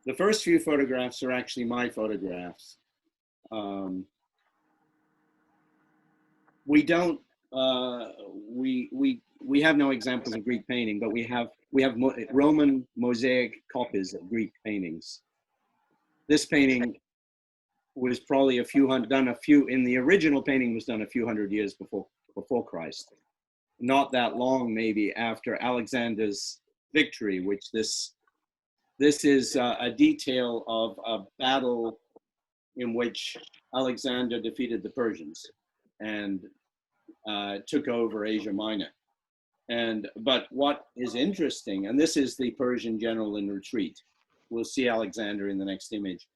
The first few photographs are actually my photographs. Um, we don't, we have no examples of Greek painting, but we have Roman mosaic copies of Greek paintings. This painting was probably in the original painting was done a few hundred years before Christ. Not that long, maybe, after Alexander's victory, which this is a detail of a battle in which Alexander defeated the Persians and took over Asia Minor. But what is interesting, and this is the Persian general in retreat. We'll see Alexander in the next image.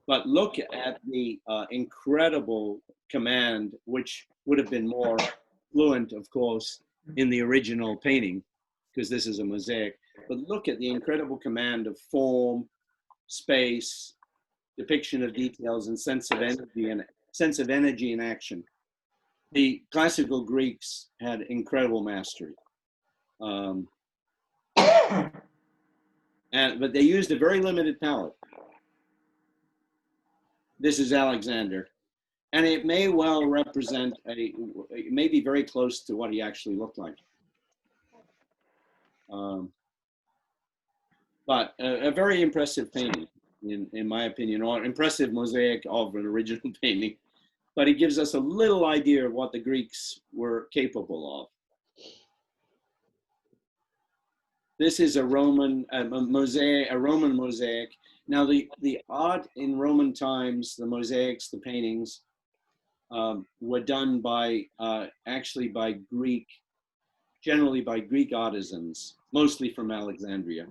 But look at the incredible command, which would have been more fluent, of course, in the original painting, because this is a mosaic. But look at the incredible command of form, space, depiction of details, and sense of energy and action. The classical Greeks had incredible mastery. But they used a very limited palette. This is Alexander. And it may well represent it may be very close to what he actually looked like. But a very impressive painting, in my opinion, or impressive mosaic of an original painting. But it gives us a little idea of what the Greeks were capable of. This is a Roman mosaic. Now, the art in Roman times, the mosaics, the paintings, were done by generally by Greek artisans, mostly from Alexandria.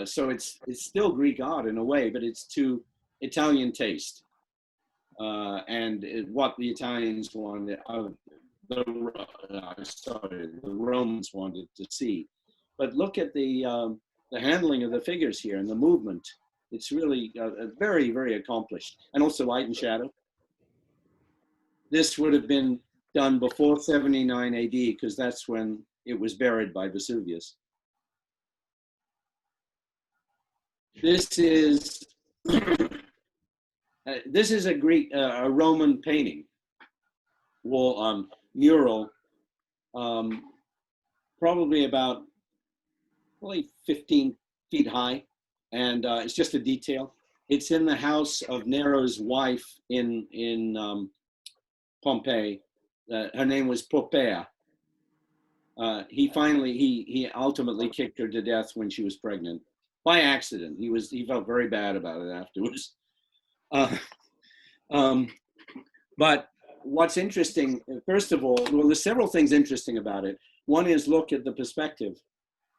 So it's still Greek art in a way, but it's to Italian taste, and what the Italians wanted, the Romans wanted to see. But look at the handling of the figures here and the movement. It's really very, very accomplished, and also light and shadow. This would have been done before 79 AD, because that's when it was buried by Vesuvius. This is a Roman painting, mural, probably about 15 feet high, and it's just a detail. It's in the house of Nero's wife in Pompeii. Her name was Poppaea. He ultimately kicked her to death when she was pregnant by accident. He felt very bad about it afterwards. But what's interesting, first of all, well, there's several things interesting about it. One is look at the perspective.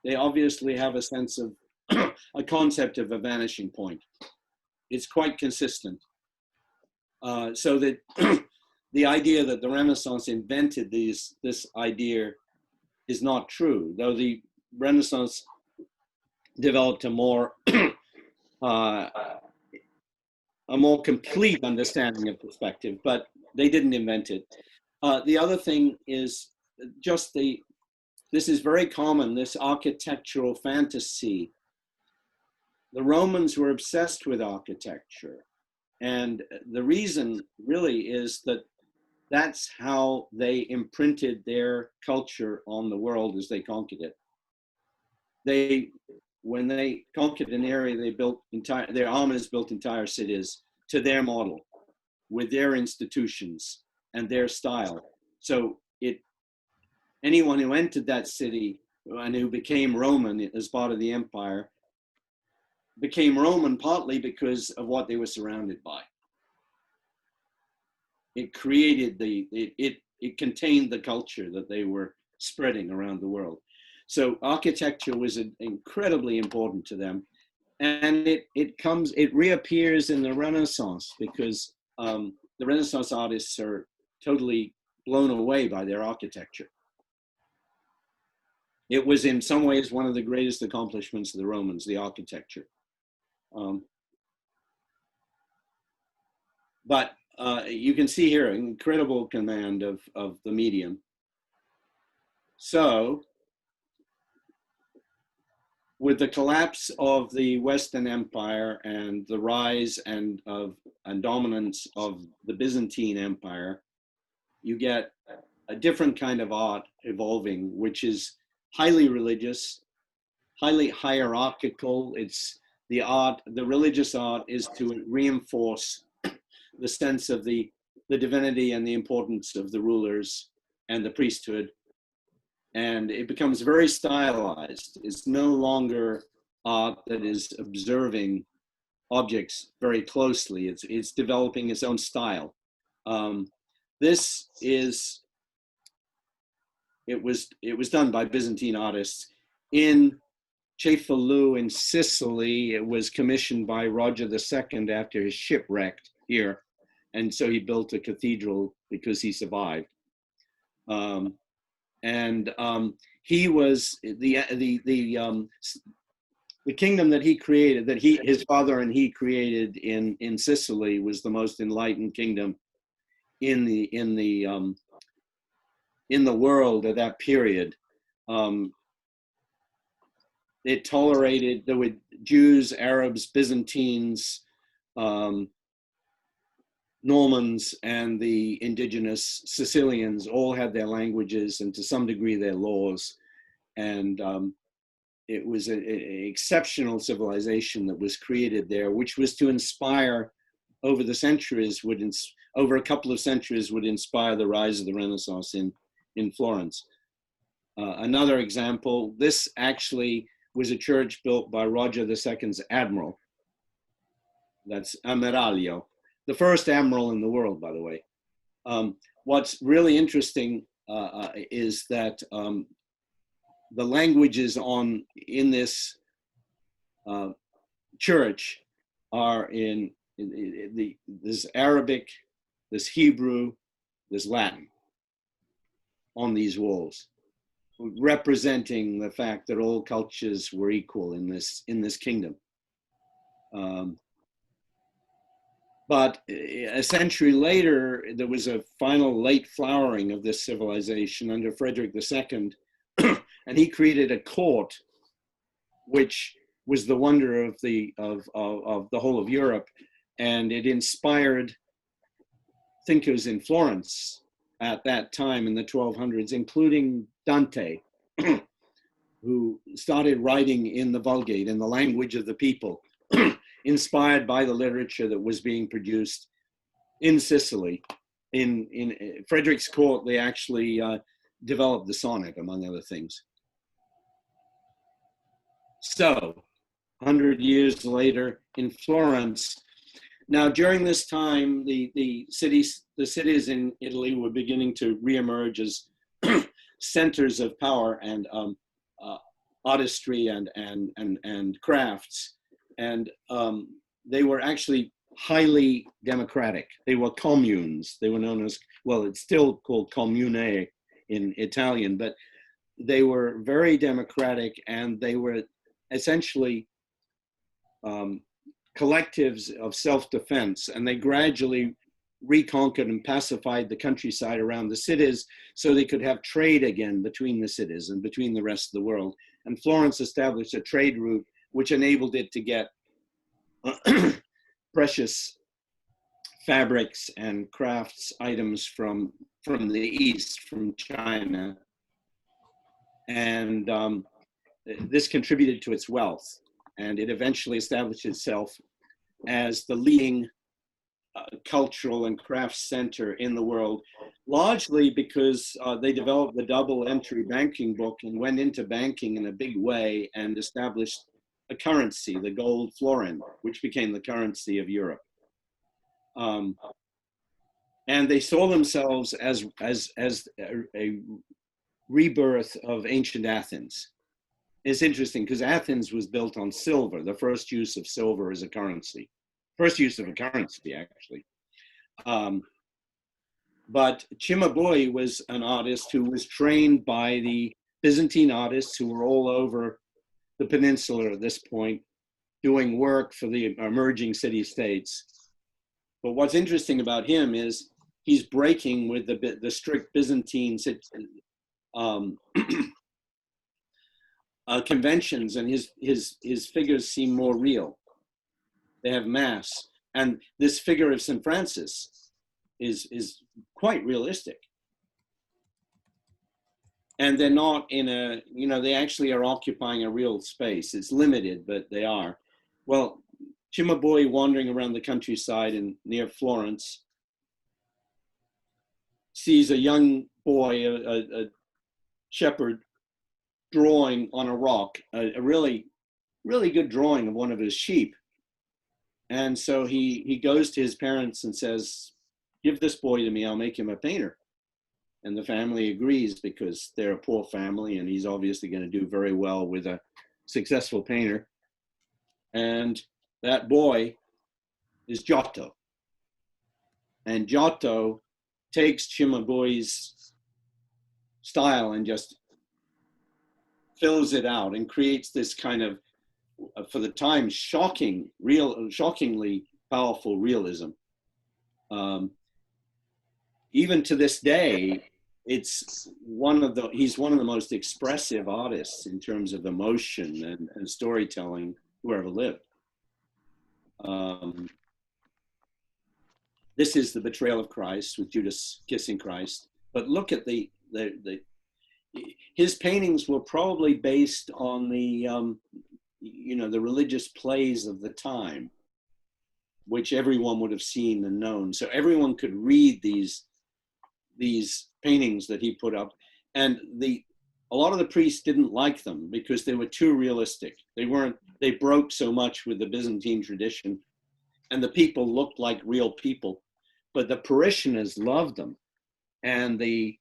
They obviously have a sense of a concept of a vanishing point. It's quite consistent. So that the idea that the Renaissance invented this idea is not true, though the Renaissance developed a more complete understanding of perspective, but they didn't invent it. The other thing is just this is very common, this architectural fantasy. The Romans were obsessed with architecture. And the reason really is that that's how they imprinted their culture on the world as they conquered it. When they conquered an area, their armies built entire cities to their model, with their institutions and their style. So anyone who entered that city and who became Roman as part of the empire became Roman partly because of what they were surrounded by. It created it contained the culture that they were spreading around the world. So architecture was incredibly important to them. And it reappears in the Renaissance, because the Renaissance artists are totally blown away by their architecture. It was in some ways one of the greatest accomplishments of the Romans, the architecture. But you can see here an incredible command of the medium. So with the collapse of the Western Empire and the rise and dominance of the Byzantine Empire, you get a different kind of art evolving, which is highly religious, highly hierarchical. It's the religious art is to reinforce the sense of the divinity and the importance of the rulers and the priesthood. And it becomes very stylized. It's no longer art that is observing objects very closely. It's developing its own style. This is, it was done by Byzantine artists in Cefalù in Sicily. It was commissioned by Roger II after his shipwrecked here, and so he built a cathedral because he survived. He was the kingdom that he created, that his father and he created in Sicily, was the most enlightened kingdom in the world at that period. It tolerated, there were Jews, Arabs, Byzantines, Normans, and the indigenous Sicilians all had their languages and to some degree their laws. And it was an exceptional civilization that was created there, which was to inspire over the centuries, over a couple of centuries, would inspire the rise of the Renaissance in Florence. Another example, this actually was a church built by Roger II's admiral. That's Ammiraglio, the first admiral in the world, by the way. What's really interesting is that the languages in this church are there's Arabic, there's Hebrew, there's Latin on these walls, representing the fact that all cultures were equal in this kingdom. But a century later, there was a final late flowering of this civilization under Frederick II, and he created a court, which was the wonder of the whole of Europe, and it inspired thinkers in Florence at that time in the 1200s, including Dante, who started writing in the Vulgate, in the language of the people, inspired by the literature that was being produced in Sicily. In Frederick's court, they actually developed the sonnet, among other things. So, 100 years later in Florence. Now, during this time, the cities in Italy were beginning to reemerge as centers of power and artistry and crafts. And they were actually highly democratic. They were communes. They were known as, well, it's still called comune in Italian, but they were very democratic, and they were essentially collectives of self-defense, and they gradually reconquered and pacified the countryside around the cities so they could have trade again between the cities and between the rest of the world. And Florence established a trade route which enabled it to get precious fabrics and crafts items from the East, from China. And this contributed to its wealth, and it eventually established itself as the leading cultural and crafts center in the world, largely because they developed the double entry banking book and went into banking in a big way and established a currency, the gold florin, which became the currency of Europe. And they saw themselves as a rebirth of ancient Athens. It's interesting because Athens was built on silver, the first use of silver as a currency. First use of a currency, actually. But Cimabue was an artist who was trained by the Byzantine artists who were all over the peninsula at this point, doing work for the emerging city-states. But what's interesting about him is he's breaking with the strict Byzantine conventions, and his figures seem more real. They have mass, and this figure of St. Francis is quite realistic. And they're not in a, you know, they actually are occupying a real space. It's limited, but they are. Well, Cimabue, wandering around the countryside near Florence, sees a young boy, a shepherd, drawing on a rock, a really, really good drawing of one of his sheep. And so he goes to his parents and says, "Give this boy to me, I'll make him a painter." And the family agrees because they're a poor family and he's obviously going to do very well with a successful painter. And that boy is Giotto. And Giotto takes Cimabue's style and just fills it out and creates this kind of, for the time, shockingly powerful realism. Even to this day, he's one of the most expressive artists in terms of emotion and storytelling who ever lived. This is the betrayal of Christ with Judas kissing Christ. But look at his paintings were probably based on the religious plays of the time, which everyone would have seen and known. So everyone could read these paintings that he put up, and a lot of the priests didn't like them because they were too realistic. They broke so much with the Byzantine tradition, and the people looked like real people, but the parishioners loved them. And the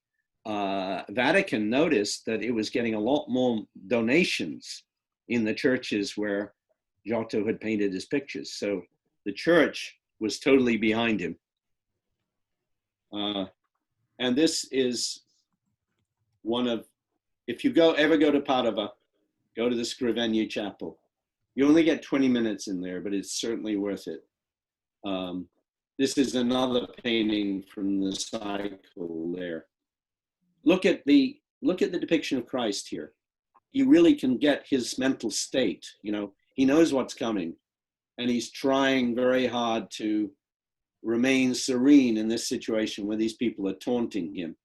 Vatican noticed that it was getting a lot more donations in the churches where Giotto had painted his pictures. So the church was totally behind him. And this is one of, if you ever go to Padova, go to the Scrivenia Chapel. You only get 20 minutes in there, but it's certainly worth it. This is another painting from the cycle there. Look at the depiction of Christ here. You really can get his mental state. You know, he knows what's coming, and he's trying very hard to remain serene in this situation where these people are taunting him.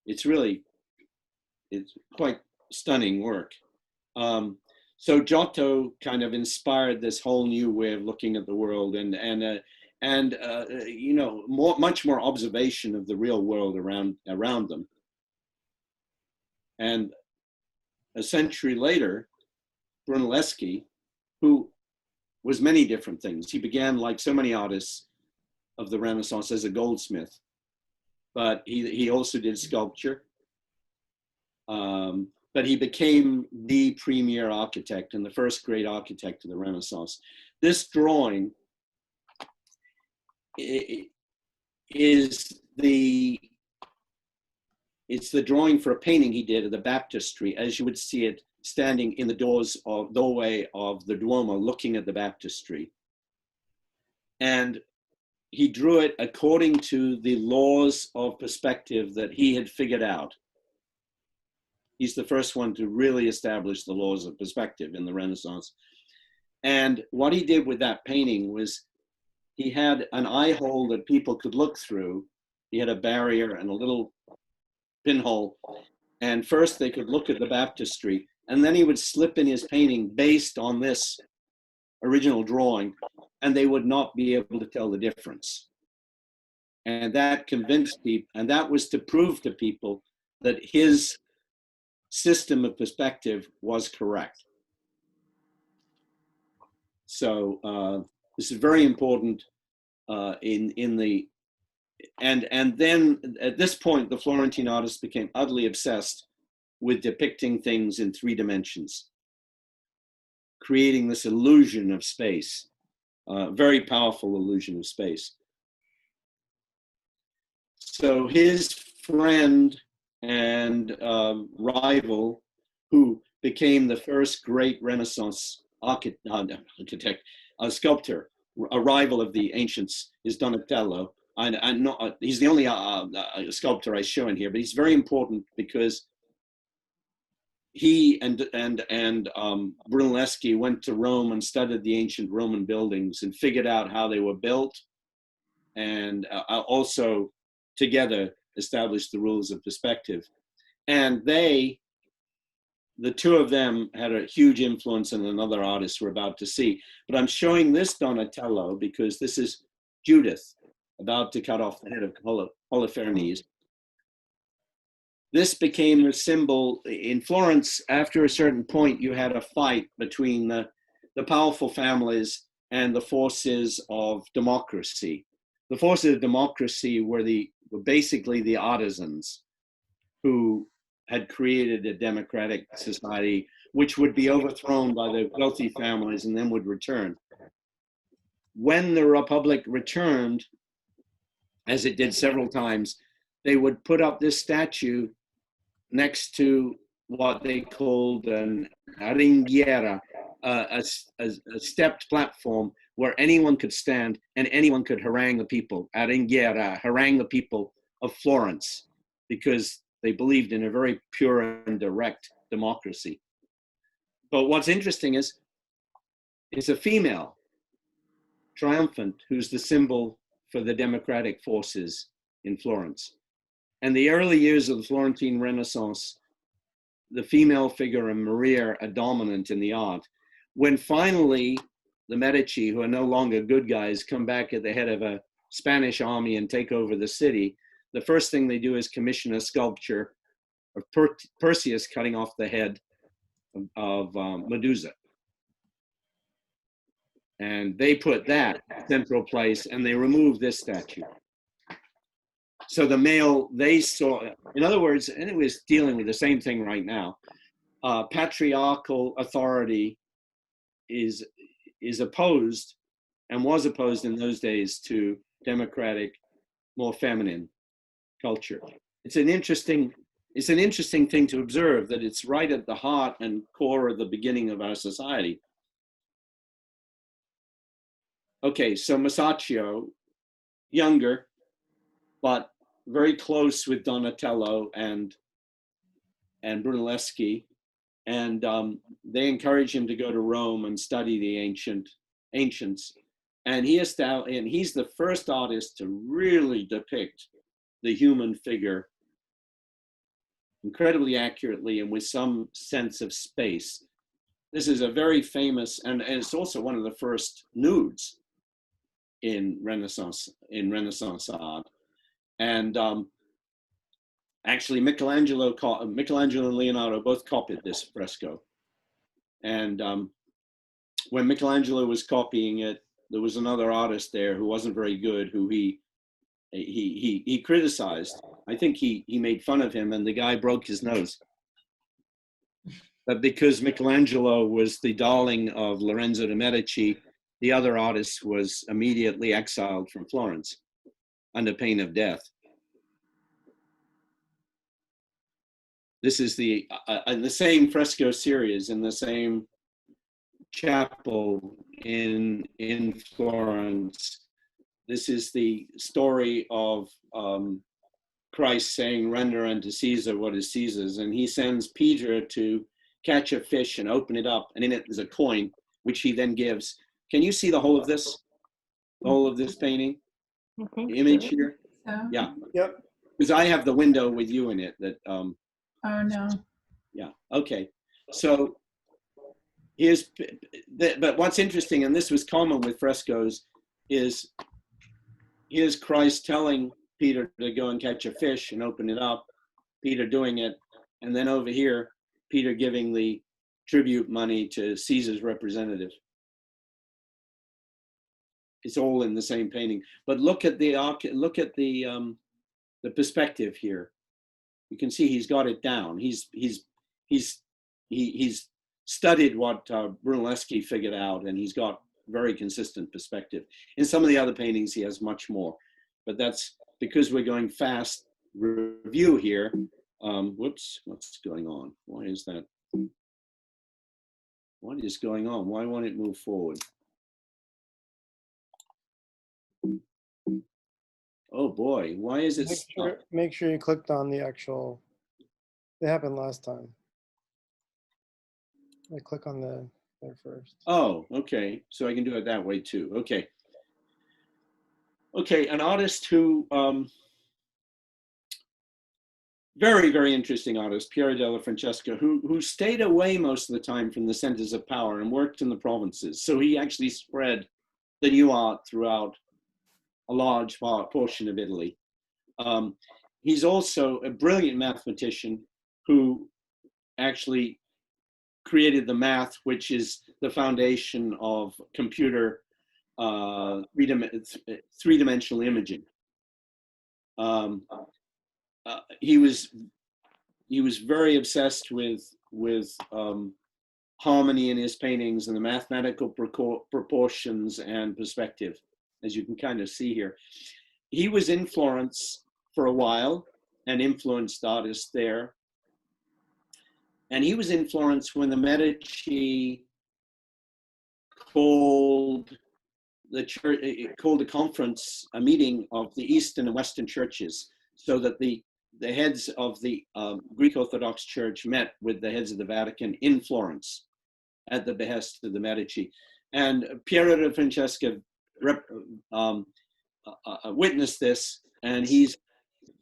It's quite stunning work. So Giotto kind of inspired this whole new way of looking at the world, and much more observation of the real world around them. And a century later, Brunelleschi, who was many different things. He began, like so many artists of the Renaissance, as a goldsmith, but he also did sculpture. But he became the premier architect and the first great architect of the Renaissance. This drawing it's the drawing for a painting he did of the baptistry, as you would see it standing in the doorway of the Duomo, looking at the baptistry. And he drew it according to the laws of perspective that he had figured out. He's the first one to really establish the laws of perspective in the Renaissance. And what he did with that painting was he had an eye hole that people could look through. He had a barrier and a little pinhole. And first they could look at the baptistry, and then he would slip in his painting based on this original drawing, and they would not be able to tell the difference. And that convinced people, and that was to prove to people that his system of perspective was correct. So this is very important and then at this point, the Florentine artists became utterly obsessed with depicting things in 3 dimensions, creating this illusion of space, very powerful illusion of space. So his friend and rival, who became the first great Renaissance sculptor, a rival of the ancients, is Donatello. He's the only sculptor I show in here, but he's very important because he and Brunelleschi went to Rome and studied the ancient Roman buildings and figured out how they were built, and also together established the rules of perspective. And the two of them had a huge influence on another artist we're about to see. But I'm showing this Donatello because this is Judith about to cut off the head of Holofernes. This became a symbol in Florence. After a certain point, you had a fight between the powerful families and the forces of democracy. The forces of democracy were basically the artisans who had created a democratic society, which would be overthrown by the wealthy families and then would return. When the Republic returned, as it did several times, they would put up this statue next to what they called an ringhiera, a stepped platform where anyone could stand and anyone could harangue the people. A ringhiera, harangue the people of Florence, because they believed in a very pure and direct democracy. But what's interesting is it's a female, triumphant, who's the symbol for the democratic forces in Florence. And the early years of the Florentine Renaissance, the female figure and Maria are dominant in the art. When finally the Medici, who are no longer good guys, come back at the head of a Spanish army and take over the city, the first thing they do is commission a sculpture of Perseus cutting off the head of Medusa. And they put that central place and they removed this statue. So the male, they saw, in other words, and it was dealing with the same thing right now, patriarchal authority is opposed and was opposed in those days to democratic, more feminine culture. It's an interesting thing to observe that it's right at the heart and core of the beginning of our society. Okay, so Masaccio, younger, but very close with Donatello and Brunelleschi, and they encourage him to go to Rome and study the ancients. And he's the first artist to really depict the human figure incredibly accurately and with some sense of space. This is a very famous, and it's also one of the first nudes in Renaissance art. And actually, Michelangelo and Leonardo both copied this fresco. And when Michelangelo was copying it, there was another artist there who wasn't very good, who he criticized. I think he made fun of him, and the guy broke his nose. But because Michelangelo was the darling of Lorenzo de' Medici, the other artist was immediately exiled from Florence under pain of death. This is the same fresco series in the same chapel in Florence. This is the story of Christ saying, "Render unto Caesar what is Caesar's," and he sends Peter to catch a fish and open it up, and in it is a coin, which he then gives. Can you see the whole of this? The whole of this painting? The image here? So. Yeah. Yep. Because I have the window with you in it that Oh no. yeah, okay. So but what's interesting, and this was common with frescoes, is here's Christ telling Peter to go and catch a fish and open it up, Peter doing it, and then over here, Peter giving the tribute money to Caesar's representative. It's all in the same painting. But look at the perspective here. You can see he's got it down. He's studied what Brunelleschi figured out, and he's got very consistent perspective. In some of the other paintings, he has much more, but that's because we're going fast review here. Whoops, what's going on? Why is that? What is going on? Why won't it move forward? Oh boy, why is it Make sure you clicked on the actual, it happened last time. I click on there first. Oh, okay. So I can do it that way too. Okay. Okay, an artist who, very, very interesting artist, Piero della Francesca, who stayed away most of the time from the centers of power and worked in the provinces. So he actually spread the new art throughout a large portion of Italy. He's also a brilliant mathematician who actually created the math, which is the foundation of computer three-dimensional imaging. He was very obsessed with harmony in his paintings and the mathematical proportions and perspective, as you can kind of see here. He was in Florence for a while, an influenced artist there. And he was in Florence when the Medici called a conference, a meeting of the Eastern and Western churches, so that the heads of the Greek Orthodox Church met with the heads of the Vatican in Florence at the behest of the Medici. And Piero della Francesca witnessed this, and he's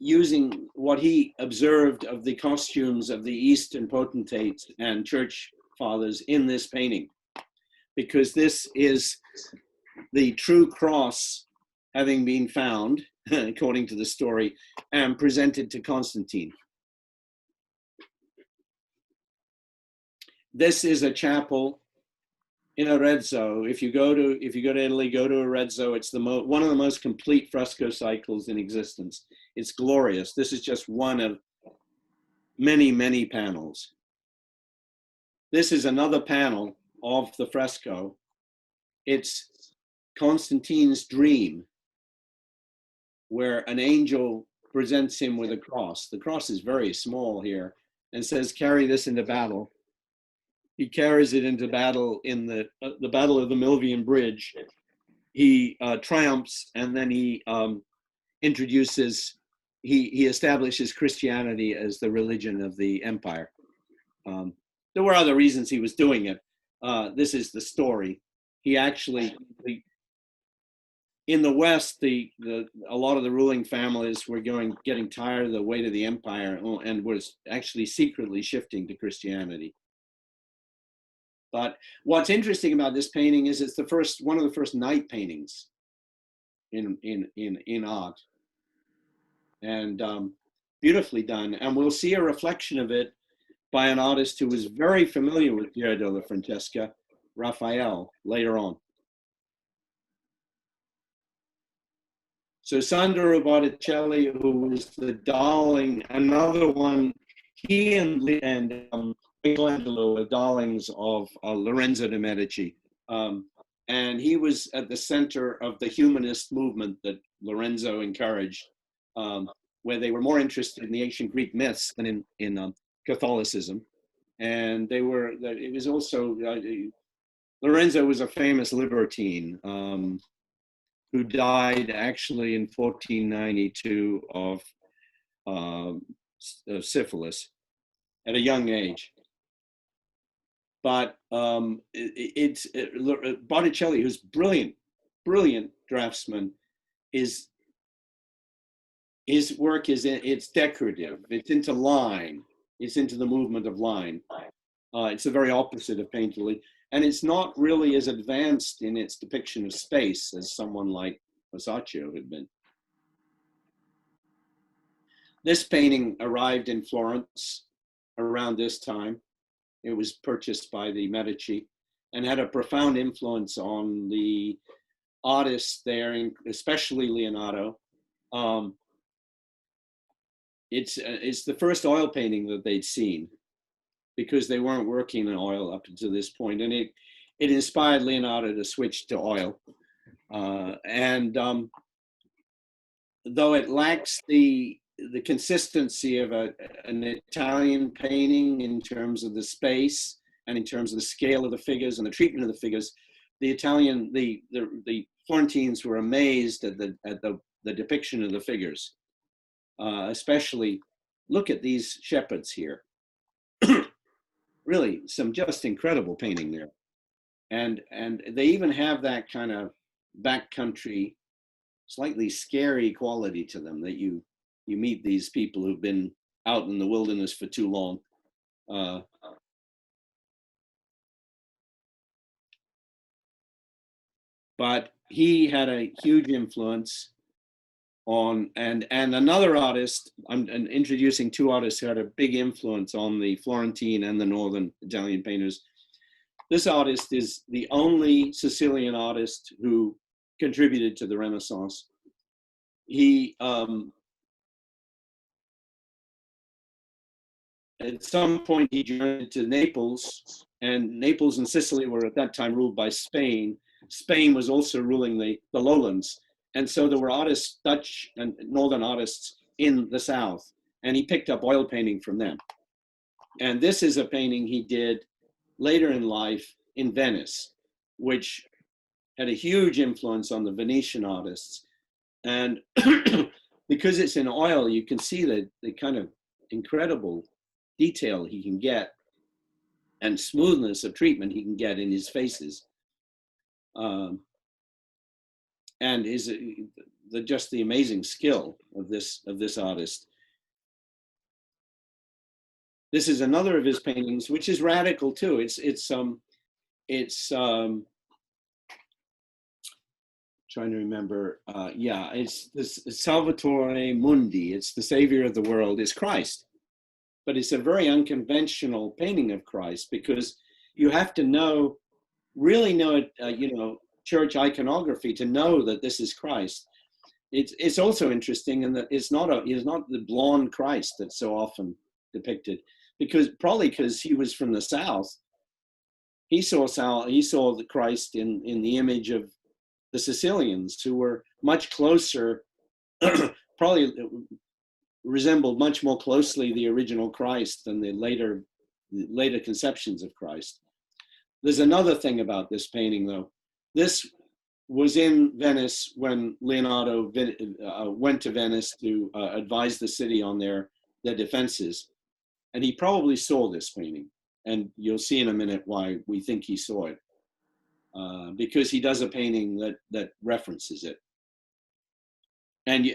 using what he observed of the costumes of the Eastern potentates and church fathers in this painting, because this is the true cross having been found, according to the story, and presented to Constantine. This is a chapel in Arezzo. If you go to Italy, go to Arezzo. It's one of the most complete fresco cycles in existence. It's glorious. This is just one of many, many panels. This is another panel of the fresco. It's Constantine's dream, where an angel presents him with a cross. The cross is very small here and says, "Carry this into battle." He carries it into battle in the Battle of the Milvian Bridge. He triumphs, and then he establishes Christianity as the religion of the empire. There were other reasons he was doing it. This is the story. He actually, in the West, a lot of the ruling families were getting tired of the weight of the empire and was actually secretly shifting to Christianity. But what's interesting about this painting is it's one of the first night paintings in art, and beautifully done. And we'll see a reflection of it by an artist who was very familiar with Piero della Francesca, Raphael, later on. So Sandro Botticelli, who was the darling, another one, he and Michelangelo were darlings of Lorenzo de' Medici. And he was at the center of the humanist movement that Lorenzo encouraged, where they were more interested in the ancient Greek myths than in Catholicism. And it was also, Lorenzo was a famous libertine who died actually in 1492 of syphilis at a young age. But Botticelli, who's brilliant draftsman, his work it's decorative. It's into line. It's into the movement of line. It's the very opposite of painterly, and it's not really as advanced in its depiction of space as someone like Masaccio had been. This painting arrived in Florence around this time. It was purchased by the Medici and had a profound influence on the artists there, especially Leonardo. It's the first oil painting that they'd seen, because they weren't working in oil up until this point, and it inspired Leonardo to switch to oil. Though it lacks the consistency of an Italian painting in terms of the space and in terms of the scale of the figures and the treatment of the figures, the Florentines were amazed at the depiction of the figures. Especially, look at these shepherds here. really some just incredible painting there. And they even have that kind of backcountry, slightly scary quality to them, that you meet these people who've been out in the wilderness for too long. But he had a huge influence on, and another artist, I'm introducing two artists who had a big influence on the Florentine and the Northern Italian painters. This artist is the only Sicilian artist who contributed to the Renaissance. He, at some point, he journeyed to Naples, and Naples and Sicily were at that time ruled by Spain. Spain was also ruling the lowlands. And so there were artists, Dutch and Northern artists in the South, and he picked up oil painting from them. And this is a painting he did later in life in Venice, which had a huge influence on the Venetian artists. And because it's in oil, you can see the kind of incredible detail he can get and smoothness of treatment he can get in his faces. And is just the amazing skill of this artist. This is another of his paintings, which is radical too. It's trying to remember. Yeah, it's this Salvatore Mundi. It's the Savior of the world. It's Christ, but it's a very unconventional painting of Christ, because you have to really know it. Church iconography to know that this is Christ. It's also interesting in that it's not the blonde Christ that's so often depicted, probably because he was from the South. He saw the Christ in the image of the Sicilians, who were much closer, probably resembled much more closely the original Christ than the later conceptions of Christ. There's another thing about this painting, though. This was in Venice when Leonardo went to Venice to advise the city on their defenses. And he probably saw this painting. And you'll see in a minute why we think he saw it. Because he does a painting that references it. And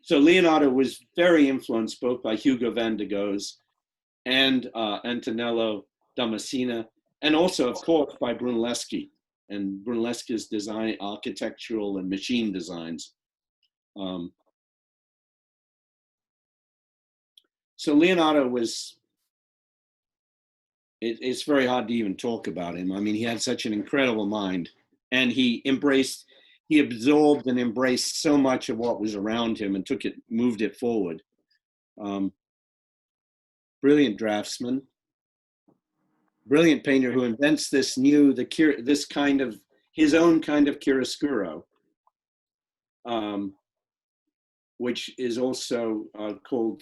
so Leonardo was very influenced both by Hugo van der Goes and Antonello da Messina, and also, of course, by Brunelleschi and Brunelleschi's design, architectural and machine designs. So Leonardo it's very hard to even talk about him. I mean, he had such an incredible mind, and he absorbed and embraced so much of what was around him and moved it forward. Brilliant draftsman. Brilliant painter who invents his own kind of chiaroscuro, which is also called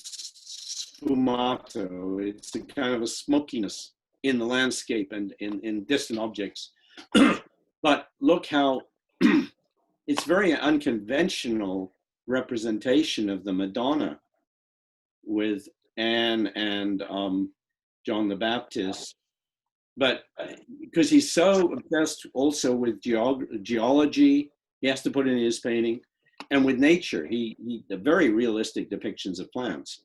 sfumato. It's a kind of a smokiness in the landscape and in distant objects. But look how it's very unconventional representation of the Madonna with Anne and John the Baptist. But because he's so obsessed also with geology, he has to put in his painting, and with nature, he very realistic depictions of plants.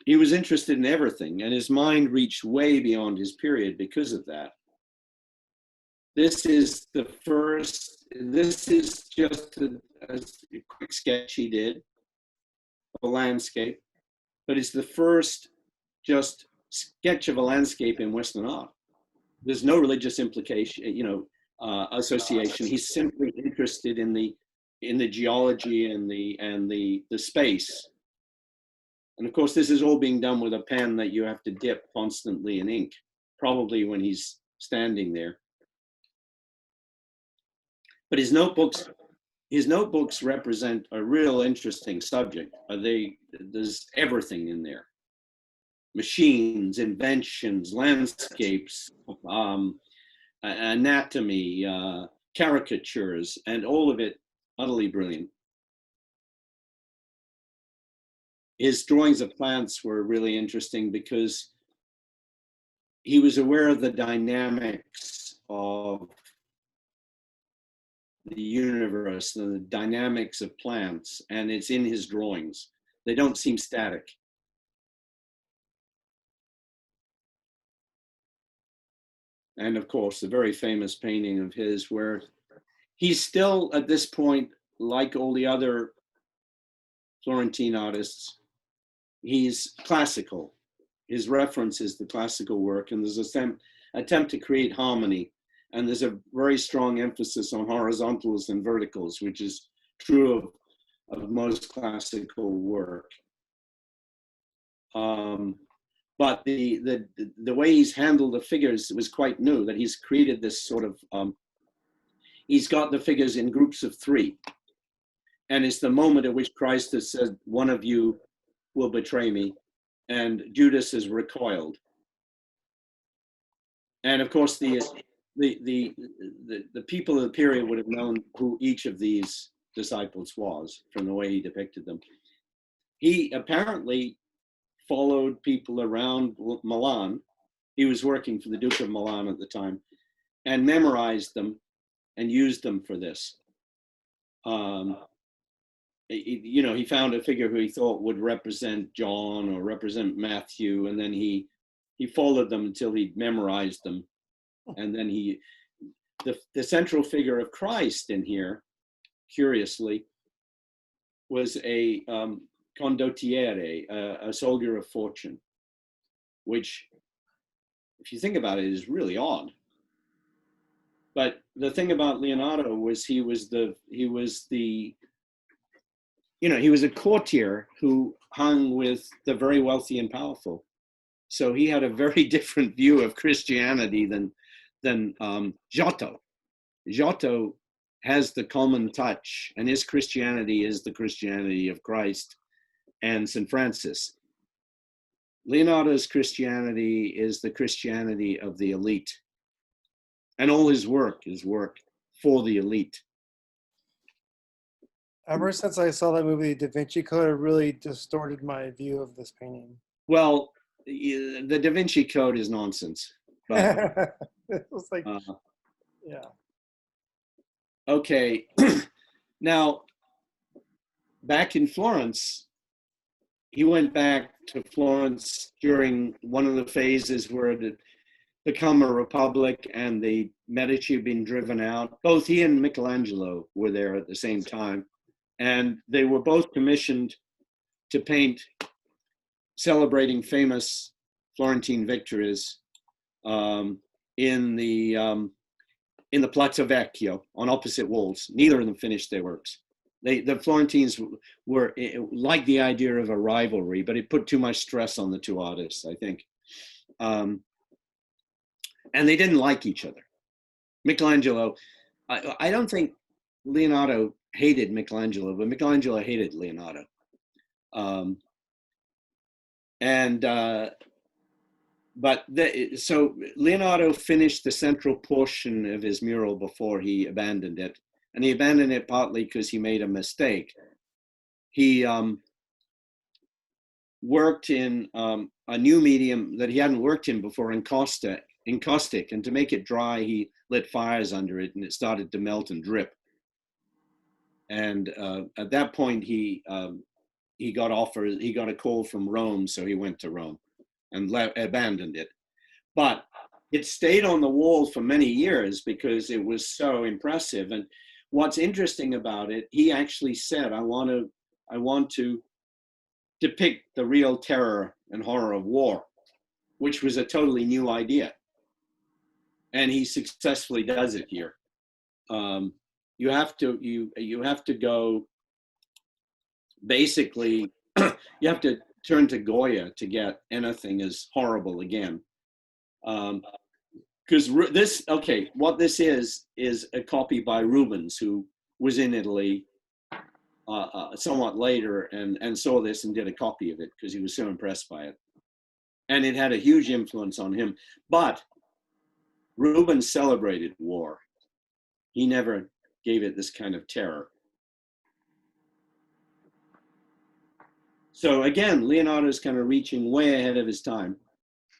He was interested in everything, and his mind reached way beyond his period because of that. This is just a quick sketch he did of a landscape, but it's the first just sketch of a landscape in Western art. There's no religious implication, association. He's simply interested in the geology and the space. And of course, this is all being done with a pen that you have to dip constantly in ink, probably when he's standing there. But his notebooks represent a real interesting subject. There's everything in there. Machines, inventions, landscapes, anatomy, caricatures, and all of it utterly brilliant. His drawings of plants were really interesting because he was aware of the dynamics of the universe and the dynamics of plants, and it's in his drawings. They don't seem static. And of course, the very famous painting of his where he's still at this point, like all the other Florentine artists, he's classical. His reference is the classical work, and there's an attempt to create harmony. And there's a very strong emphasis on horizontals and verticals, which is true of most classical work. But the way he's handled the figures was quite new, that he's created this sort of, he's got the figures in groups of three. And it's the moment at which Christ has said, one of you will betray me, and Judas has recoiled. And of course, the people of the period would have known who each of these disciples was from the way he depicted them. He apparently followed people around Milan. He was working for the Duke of Milan at the time, and memorized them and used them for this. He found a figure who he thought would represent John or represent Matthew, and then he followed them until he memorized them. And then the central figure of Christ in here, curiously, was a condottiere, a soldier of fortune, which, if you think about it, is really odd. But the thing about Leonardo was he was a courtier who hung with the very wealthy and powerful. So he had a very different view of Christianity than Giotto. Giotto has the common touch, and his Christianity is the Christianity of Christ and St. Francis. Leonardo's Christianity is the Christianity of the elite. And all his work is work for the elite. Ever since I saw that movie, Da Vinci Code, it really distorted my view of this painting. Well, the Da Vinci Code is nonsense. But, it was like, yeah. Okay. Now, back in Florence, he went back to Florence during one of the phases where it had become a republic and the Medici had been driven out. Both he and Michelangelo were there at the same time. And they were both commissioned to paint celebrating famous Florentine victories in the Piazza Vecchio on opposite walls. Neither of them finished their works. The Florentines were liked the idea of a rivalry, but it put too much stress on the two artists, I think. And they didn't like each other. Michelangelo, I don't think Leonardo hated Michelangelo, but Michelangelo hated Leonardo. So Leonardo finished the central portion of his mural before he abandoned it. And he abandoned it partly because he made a mistake. He worked in a new medium that he hadn't worked in before, in caustic. And to make it dry, he lit fires under it, and it started to melt and drip. And at that point, he got a call from Rome, so he went to Rome and abandoned it. But it stayed on the wall for many years because it was so impressive. And what's interesting about it, he actually said, I want to depict the real terror and horror of war, which was a totally new idea. And he successfully does it here. You have to go, basically, you have to turn to Goya to get anything as horrible again. Because what this is a copy by Rubens, who was in Italy somewhat later and saw this and did a copy of it because he was so impressed by it. And it had a huge influence on him. But Rubens celebrated war. He never gave it this kind of terror. So again, Leonardo's kind of reaching way ahead of his time.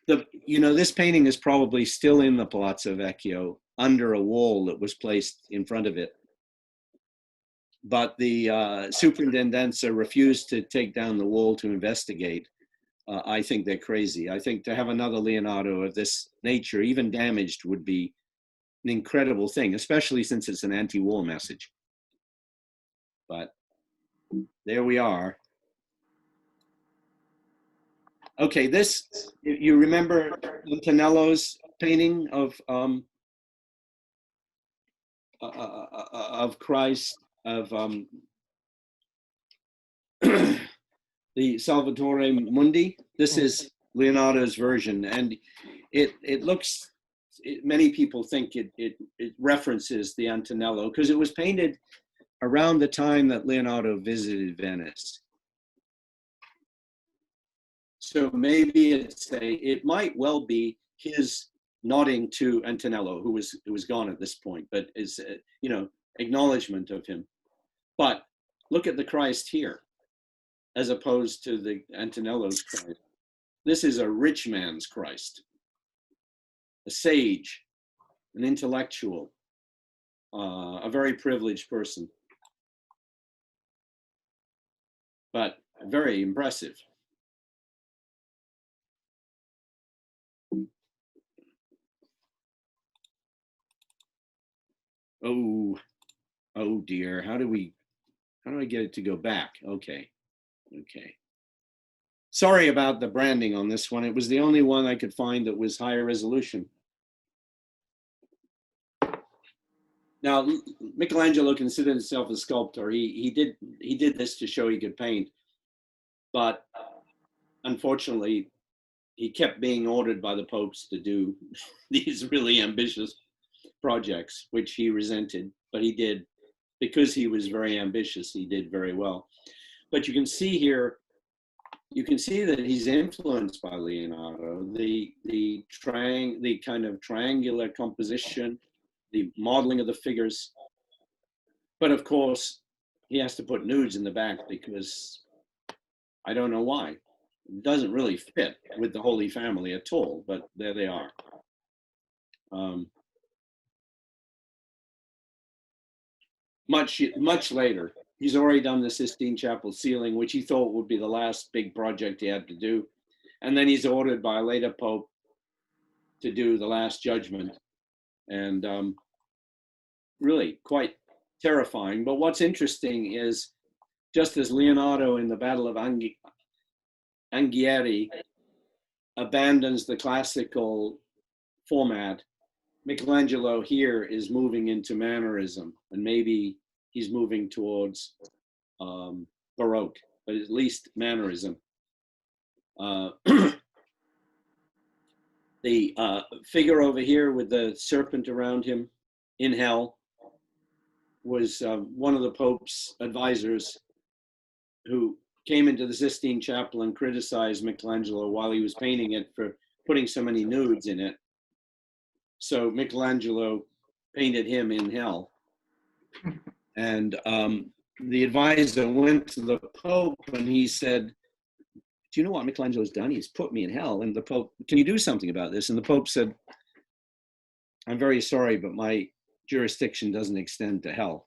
This painting is probably still in the Palazzo Vecchio under a wall that was placed in front of it. But the superintendenza refused to take down the wall to investigate. I think they're crazy. I think to have another Leonardo of this nature, even damaged, would be an incredible thing, especially since it's an anti-war message. But there we are. Okay, this, you remember Antonello's painting of Christ, of the Salvatore Mundi. This is Leonardo's version, and it looks, many people think it references the Antonello because it was painted around the time that Leonardo visited Venice. So maybe it might well be his nodding to Antonello, who was gone at this point, but is acknowledgement of him. But look at the Christ here, as opposed to the Antonello's Christ. This is a rich man's Christ, a sage, an intellectual, a very privileged person, but very impressive. Oh dear, how do I get it to go back? Okay. Sorry about the branding on this one. It was the only one I could find that was higher resolution. Now, Michelangelo considered himself a sculptor. He did this to show he could paint, but unfortunately, he kept being ordered by the popes to do these really ambitious projects, which he resented, but he did. Because he was very ambitious, he did very well. But you can see here, you can see that he's influenced by Leonardo. The kind of triangular composition, the modeling of the figures. But of course, he has to put nudes in the back because I don't know why. It doesn't really fit with the Holy Family at all, but there they are. Much later, he's already done the Sistine Chapel ceiling, which he thought would be the last big project he had to do. And then he's ordered by a later pope to do the Last Judgment. And really quite terrifying. But what's interesting is, just as Leonardo in the Battle of Anghiari abandons the classical format, Michelangelo here is moving into Mannerism, and maybe he's moving towards Baroque, but at least Mannerism. The figure over here with the serpent around him in hell was one of the Pope's advisors who came into the Sistine Chapel and criticized Michelangelo while he was painting it for putting so many nudes in it. So Michelangelo painted him in hell. And the advisor went to the Pope and he said, do you know what Michelangelo's done? He's put me in hell. And the Pope, can you do something about this? And the Pope said, I'm very sorry, but my jurisdiction doesn't extend to hell.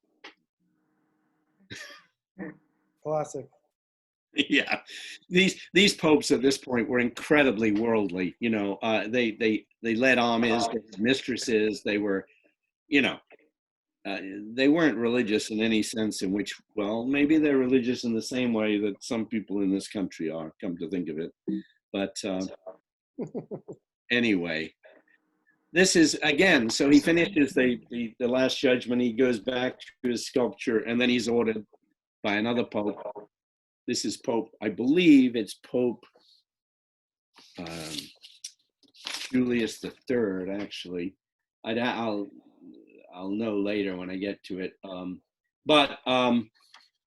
Classic. Yeah, these popes at this point were incredibly worldly. They led armies, they had mistresses. They were, they weren't religious in any sense in which, well, maybe they're religious in the same way that some people in this country are, come to think of it. But anyway, this is, again, so he finishes the Last Judgment. He goes back to his sculpture, and then he's ordered by another pope. This is Pope, I believe it's Pope Julius III, actually. I'll know later when I get to it. But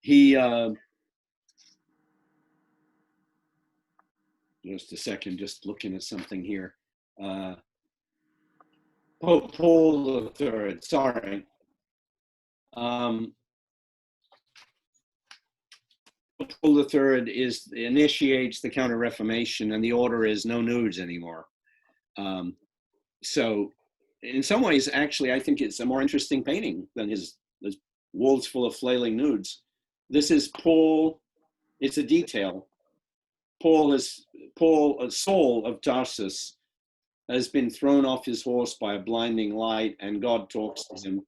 he, just a second, just looking at something here. Pope Paul III, sorry. Paul III initiates the Counter-Reformation, and the order is no nudes anymore. Um, so in some ways, actually, I think it's a more interesting painting than his walls full of flailing nudes. This is Paul. It's a detail. Paul, Saul of Tarsus, has been thrown off his horse by a blinding light, and God talks to him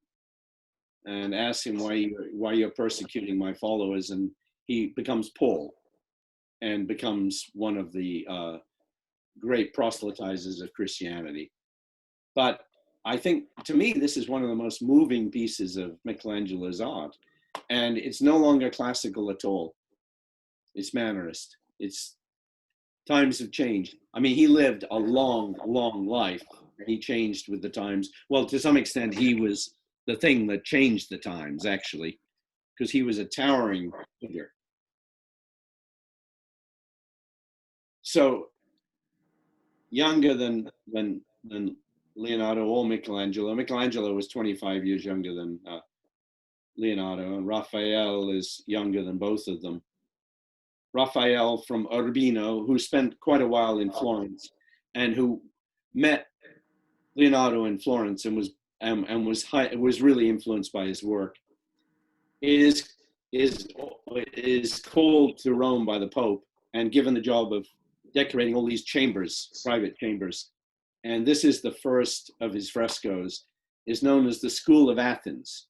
and asks him why you're persecuting my followers, and he becomes Paul and becomes one of the great proselytizers of Christianity. But I think, to me, this is one of the most moving pieces of Michelangelo's art, and it's no longer classical at all. It's Mannerist. It's times have changed. I mean, he lived a long, long life. He changed with the times. Well, to some extent, he was the thing that changed the times, actually, because he was a towering figure. So younger than Leonardo or Michelangelo. Michelangelo was 25 years younger than Leonardo, and Raphael is younger than both of them. Raphael from Urbino, who spent quite a while in Florence, and who met Leonardo in Florence and was really influenced by his work, is called to Rome by the Pope and given the job of decorating all these chambers, private chambers. And this is the first of his frescoes, is known as the School of Athens.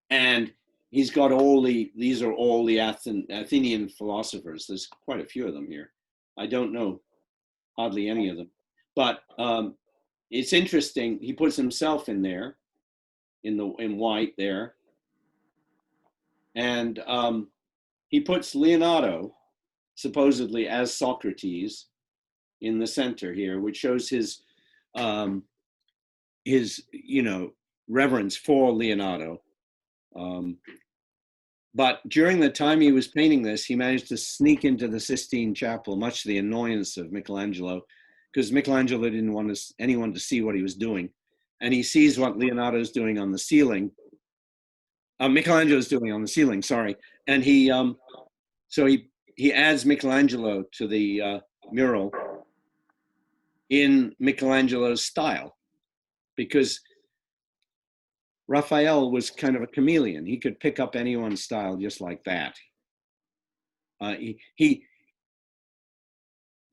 And he's got these are all the Athenian philosophers. There's quite a few of them here. I don't know hardly any of them. But it's interesting. He puts himself in there, in white there, and he puts Leonardo, supposedly as Socrates, in the center here, which shows his reverence for Leonardo. But during the time he was painting this, he managed to sneak into the Sistine Chapel, much to the annoyance of Michelangelo, because Michelangelo didn't want anyone to see what he was doing. And he sees what Leonardo's doing on the ceiling. Michelangelo's doing on the ceiling, sorry. And he adds Michelangelo to the mural in Michelangelo's style, because Raphael was kind of a chameleon. He could pick up anyone's style just like that. He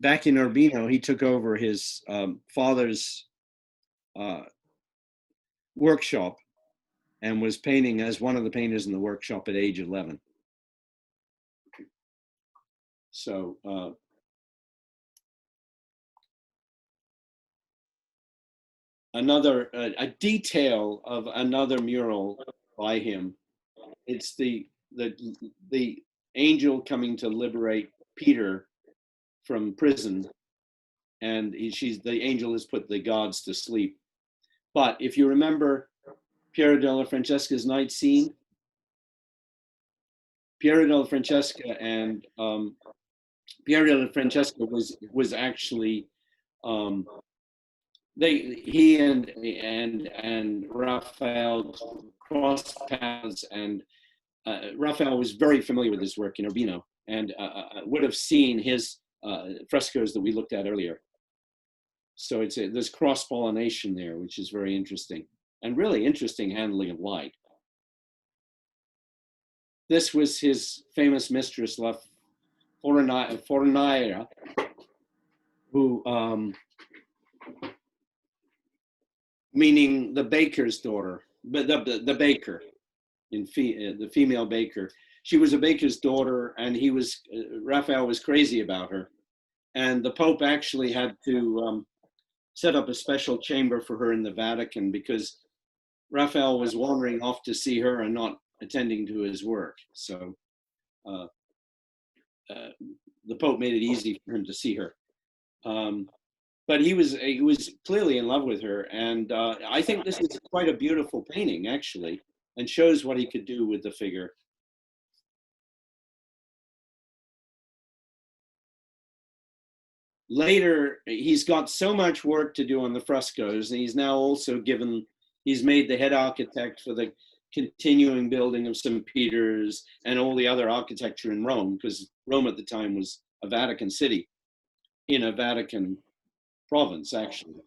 back in Urbino, he took over his father's workshop and was painting as one of the painters in the workshop at age 11. So a detail of another mural by him. It's the angel coming to liberate Peter from prison, and the angel has put the gods to sleep. But if you remember Piero della Francesca's night scene, Piero della Francesca and Piero della Francesca was actually he and Raphael crossed paths, and Raphael was very familiar with his work in Urbino and would have seen his frescoes that we looked at earlier. So there's cross-pollination there, which is very interesting, and really interesting handling of light. This was his famous mistress, La Fornaera, who, meaning the baker's daughter, but the baker, the female baker. She was a baker's daughter, and Raphael was crazy about her. And the Pope actually had to set up a special chamber for her in the Vatican, because Raphael was wandering off to see her and not attending to his work. So the Pope made it easy for him to see her. But he was clearly in love with her, and I think this is quite a beautiful painting, actually, and shows what he could do with the figure. Later, he's got so much work to do on the frescoes, and he's now also he's made the head architect for the continuing building of St. Peter's and all the other architecture in Rome, because Rome at the time was a Vatican city in a Vatican province, actually.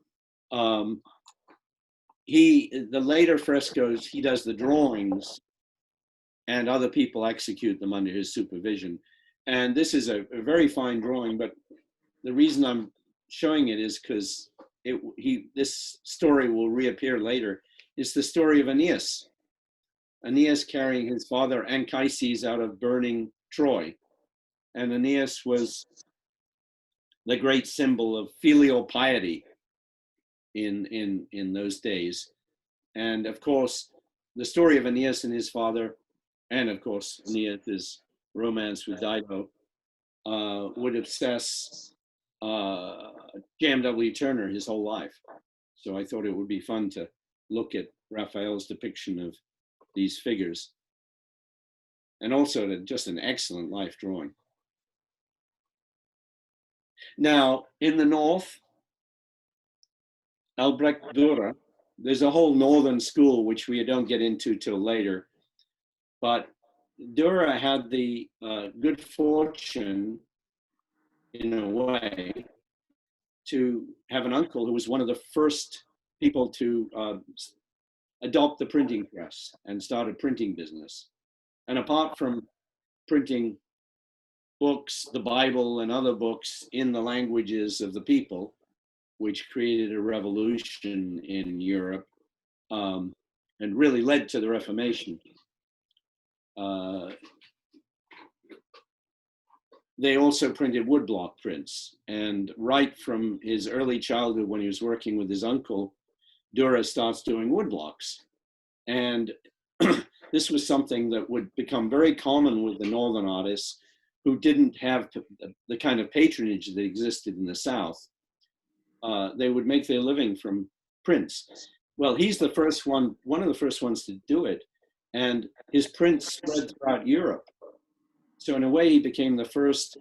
The later frescoes, he does the drawings, and other people execute them under his supervision. And this is a very fine drawing, but the reason I'm showing it is because this story will reappear later. It's the story of Aeneas. Aeneas carrying his father Anchises out of burning Troy. And Aeneas was the great symbol of filial piety in those days. And of course, the story of Aeneas and his father, and of course, Aeneas' romance with Dido, would obsess J.M.W. Turner his whole life. So I thought it would be fun to look at Raphael's depiction of these figures. And also just an excellent life drawing. Now, in the north, Albrecht Dürer, there's a whole northern school, which we don't get into till later. But Dürer had the good fortune, in a way, to have an uncle who was one of the first people to adopt the printing press and start a printing business. And apart from printing books, the Bible and other books in the languages of the people, which created a revolution in Europe and really led to the Reformation, they also printed woodblock prints. And right from his early childhood, when he was working with his uncle, Dürer starts doing woodblocks. And this was something that would become very common with the northern artists who didn't have the kind of patronage that existed in the South. They would make their living from prints. Well, he's the first one of the first ones to do it. And his prints spread throughout Europe. So in a way, he became the first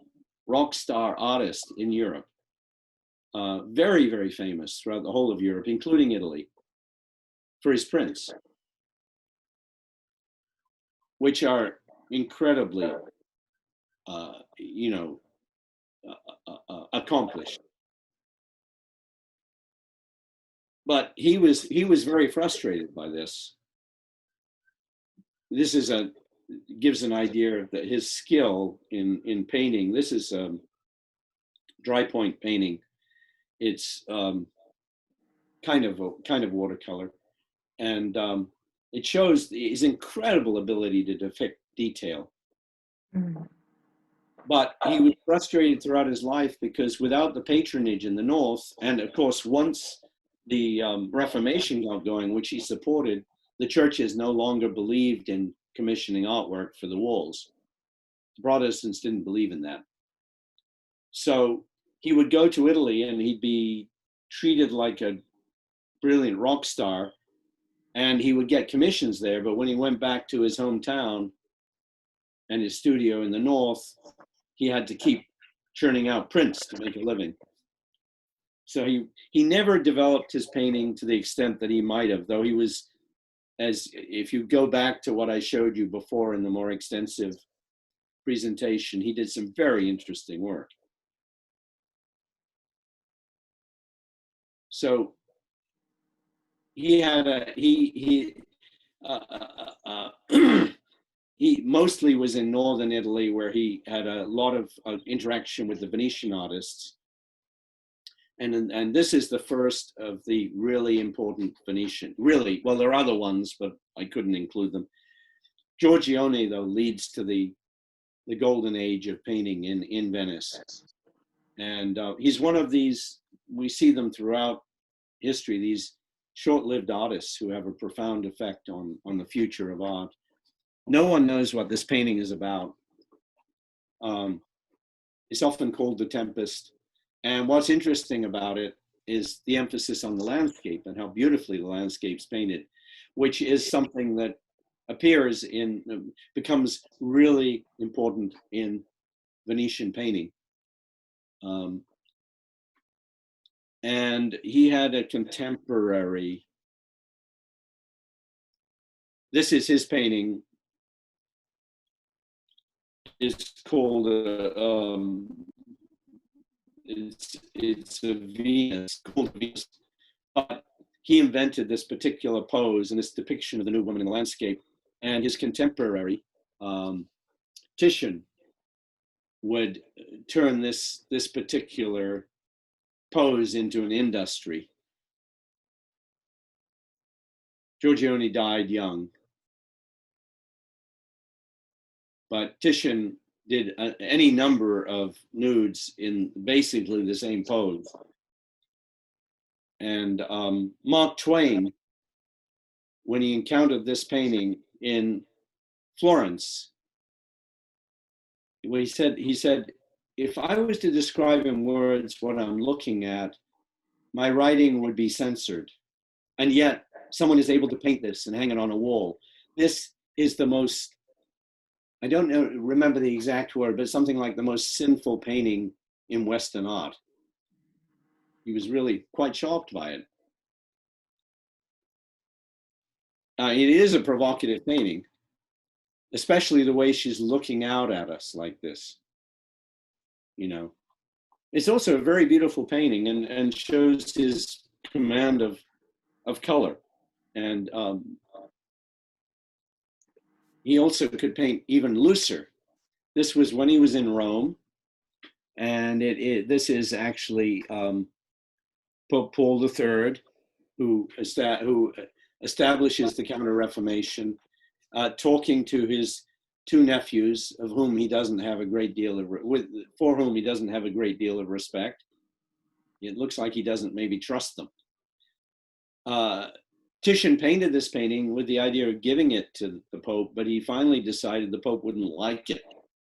rock star artist in Europe. Very, very famous throughout the whole of Europe, including Italy, for his prints, which are incredibly, accomplished. But he was very frustrated by this. This gives an idea of his skill in painting. This is dry point painting. It's kind of watercolor, and it shows his incredible ability to depict detail. Mm. But he was frustrated throughout his life because without the patronage in the North, and of course, once the Reformation got going, which he supported, the churches no longer believed in commissioning artwork for the walls. The Protestants didn't believe in that. So he would go to Italy and he'd be treated like a brilliant rock star, and he would get commissions there. But when he went back to his hometown and his studio in the North, he had to keep churning out prints to make a living. So he never developed his painting to the extent that he might have, though he was, if you go back to what I showed you before in the more extensive presentation, he did some very interesting work. So he had he mostly was in northern Italy, where he had a lot of interaction with the Venetian artists. And this is the first of the really important Venetian, really, well, there are other ones, but I couldn't include them. Giorgione, though, leads to the golden age of painting in Venice. And he's one of these, we see them throughout history, these short-lived artists who have a profound effect on the future of art. No one knows what this painting is about. It's often called The Tempest. And what's interesting about it is the emphasis on the landscape and how beautifully the landscape's painted, which is something that becomes really important in Venetian painting. And he had a contemporary, this is his painting, it's called it's a Venus, called Venus. But he invented this particular pose and this depiction of the nude woman in the landscape. And his contemporary, Titian, would turn this particular pose into an industry. Giorgione died young, but Titian did any number of nudes in basically the same pose. And Mark Twain, when he encountered this painting in Florence, he said, if I was to describe in words what I'm looking at, my writing would be censored. And yet someone is able to paint this and hang it on a wall. This is the most, I don't remember the exact word, but something like the most sinful painting in Western art. He was really quite shocked by it. It is a provocative painting, especially the way she's looking out at us like this. You know, it's also a very beautiful painting and shows his command of color. And he also could paint even looser. This was when he was in Rome, and this is actually Pope Paul III, who establishes the Counter-Reformation, talking to his two nephews, of whom he doesn't have a great deal of, for whom he doesn't have a great deal of respect. It looks like he doesn't maybe trust them. Titian painted this painting with the idea of giving it to the Pope, but he finally decided the Pope wouldn't like it,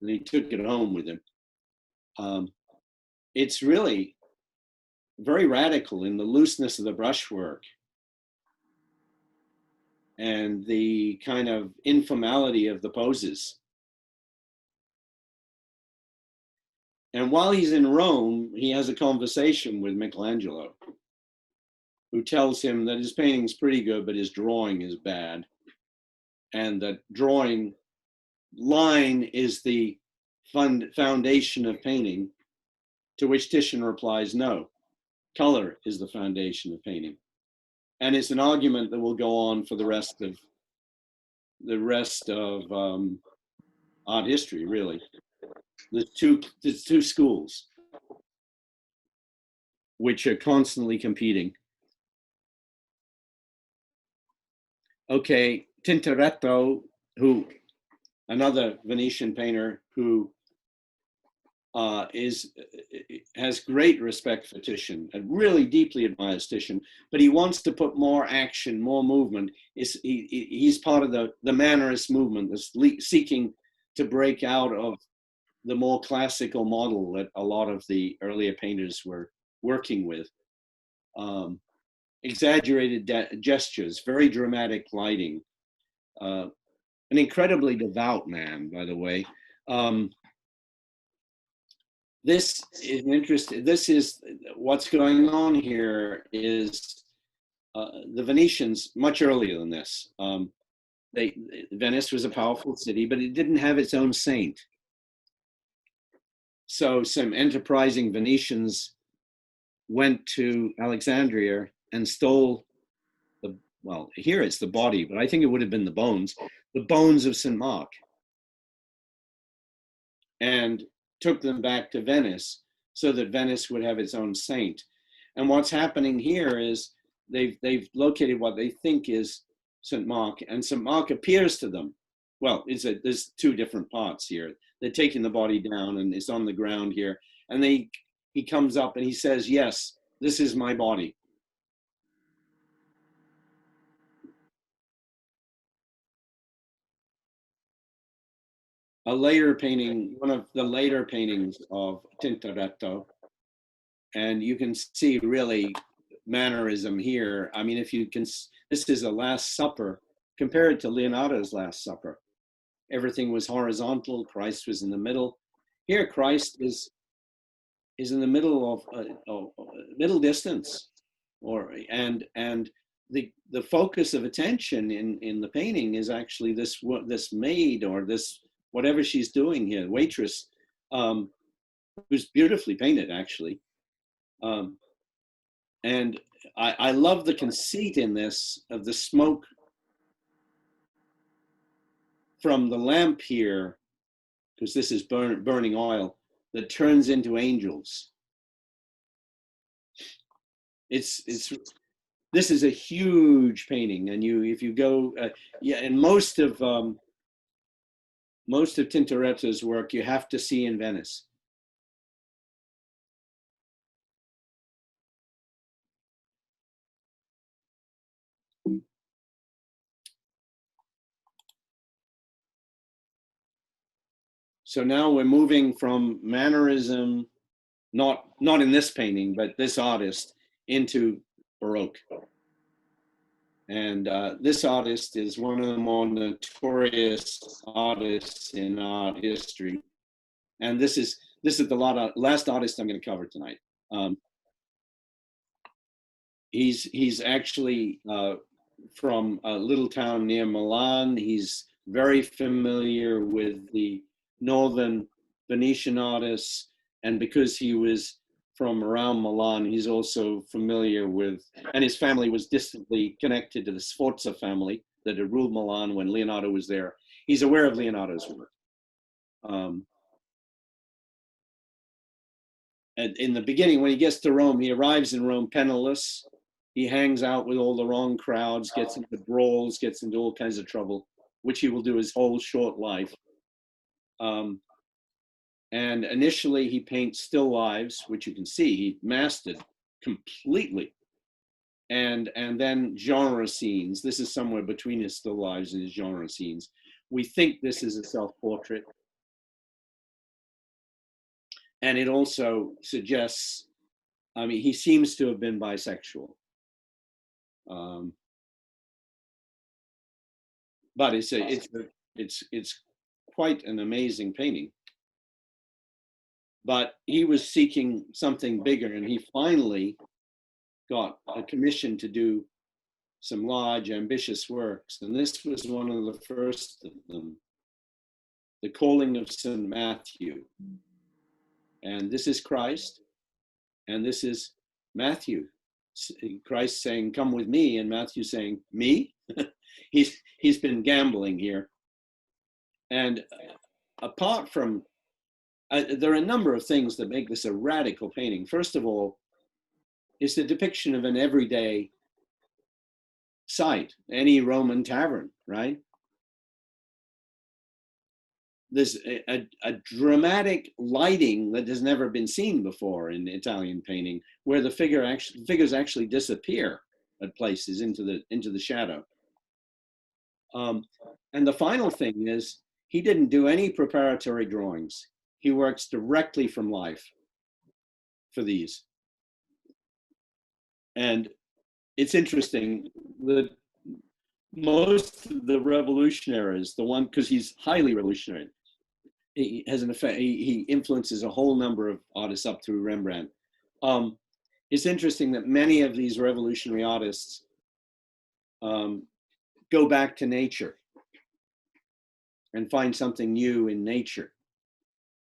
and he took it home with him. It's really very radical in the looseness of the brushwork and the kind of informality of the poses. And while he's in Rome, he has a conversation with Michelangelo, who tells him that his painting's pretty good, but his drawing is bad. And that drawing line is the foundation of painting, to which Titian replies, no, color is the foundation of painting. And it's an argument that will go on for the rest of art history, really. There's two schools which are constantly competing. Okay, Tintoretto, another Venetian painter who has great respect for Titian and really deeply admires Titian, but he wants to put more action, more movement. He's part of the Mannerist movement that's seeking to break out of the more classical model that a lot of the earlier painters were working with. Exaggerated gestures, very dramatic lighting. An incredibly devout man, by the way. This is interesting. This is what's going on here is the Venetians, much earlier than this. Venice was a powerful city, but it didn't have its own saint. So some enterprising Venetians went to Alexandria and stole well, here it's the body, but I think it would have been the bones of St. Mark, and took them back to Venice so that Venice would have its own saint. And what's happening here is they've located what they think is St. Mark, and St. Mark appears to them. Well, there's two different parts here. They're taking the body down and it's on the ground here. And he comes up and he says, yes, this is my body. A later painting, one of the later paintings of Tintoretto, and you can see really mannerism here. I mean, if you can, this is a Last Supper compared to Leonardo's Last Supper. Everything was horizontal. Christ was in the middle. Here, Christ is in the middle of middle distance, and the focus of attention in the painting is actually this maid or this whatever she's doing here, waitress, who's beautifully painted, actually. And I love the conceit in this of the smoke from the lamp here, because this is burning oil, that turns into angels. It's this is a huge painting, and if you go, and most of Tintoretto's work you have to see in Venice. So now we're moving from mannerism, not in this painting, but this artist, into Baroque. And this artist is one of the more notorious artists in art history. And this is the last artist I'm going to cover tonight. He's actually from a little town near Milan. He's very familiar with the northern Venetian artists, and because he was from around Milan, he's also familiar with, and his family was distantly connected to the Sforza family that had ruled Milan when Leonardo was there. He's aware of Leonardo's work. And in the beginning, when he gets to Rome, he arrives in Rome penniless. He hangs out with all the wrong crowds, gets into brawls, gets into all kinds of trouble, which he will do his whole short life. And initially he paints still lives, which you can see he mastered completely. And then genre scenes. This is somewhere between his still lives and his genre scenes. We think this is a self-portrait. And it also suggests, I mean, he seems to have been bisexual. But it's quite an amazing painting. But he was seeking something bigger, and he finally got a commission to do some large, ambitious works. And this was one of the first of them, The Calling of St. Matthew. And this is Christ, and this is Matthew. Christ saying, "Come with me," and Matthew saying, "Me?" He's been gambling here. And apart from, there are a number of things that make this a radical painting. First of all, it's the depiction of an everyday sight, any Roman tavern, right? There's a dramatic lighting that has never been seen before in Italian painting, where the figures actually disappear at places into the shadow. And the final thing is, he didn't do any preparatory drawings. He works directly from life for these. And it's interesting that most of the revolutionaries, because he's highly revolutionary, he has an effect, he influences a whole number of artists up through Rembrandt. It's interesting that many of these revolutionary artists go back to nature and find something new in nature.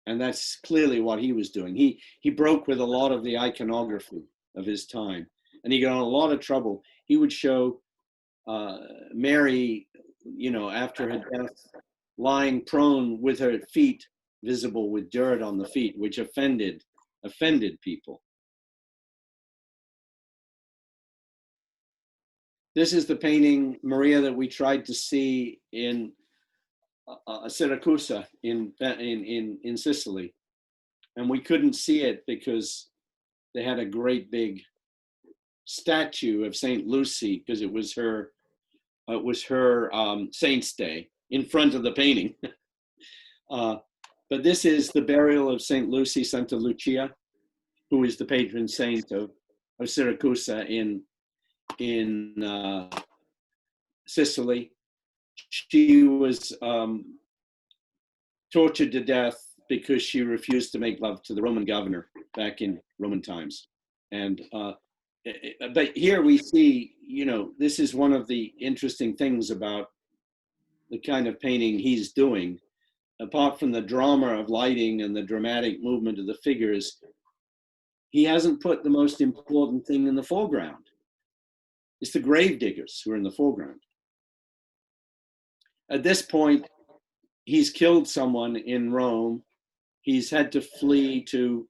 And that's clearly what he was doing. He broke with a lot of the iconography of his time, and he got in a lot of trouble. He would show Mary, after her death, lying prone with her feet visible with dirt on the feet, which offended people. This is the painting, Maria, that we tried to see in Syracuse in Sicily, and we couldn't see it because they had a great big statue of Saint Lucy, because it was her saint's day in front of the painting. But this is the burial of Saint Lucy, Santa Lucia, who is the patron saint of Syracuse in Sicily. She was tortured to death because she refused to make love to the Roman governor back in Roman times. And but here we see, this is one of the interesting things about the kind of painting he's doing. apart from the drama of lighting and the dramatic movement of the figures, he hasn't put the most important thing in the foreground. It's the grave diggers who are in the foreground. At this point, he's killed someone in Rome. He's had to flee to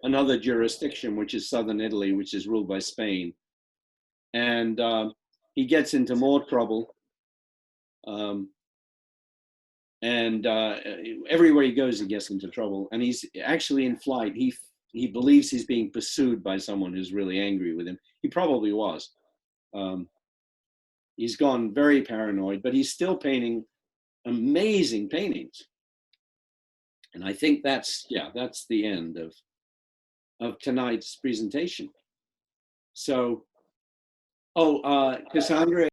another jurisdiction, which is southern Italy, which is ruled by Spain. And he gets into more trouble. Everywhere he goes, he gets into trouble. And he's actually in flight. He believes he's being pursued by someone who's really angry with him. He probably was. He's gone very paranoid, but he's still painting amazing paintings. And I think that's the end of tonight's presentation. So, Cassandra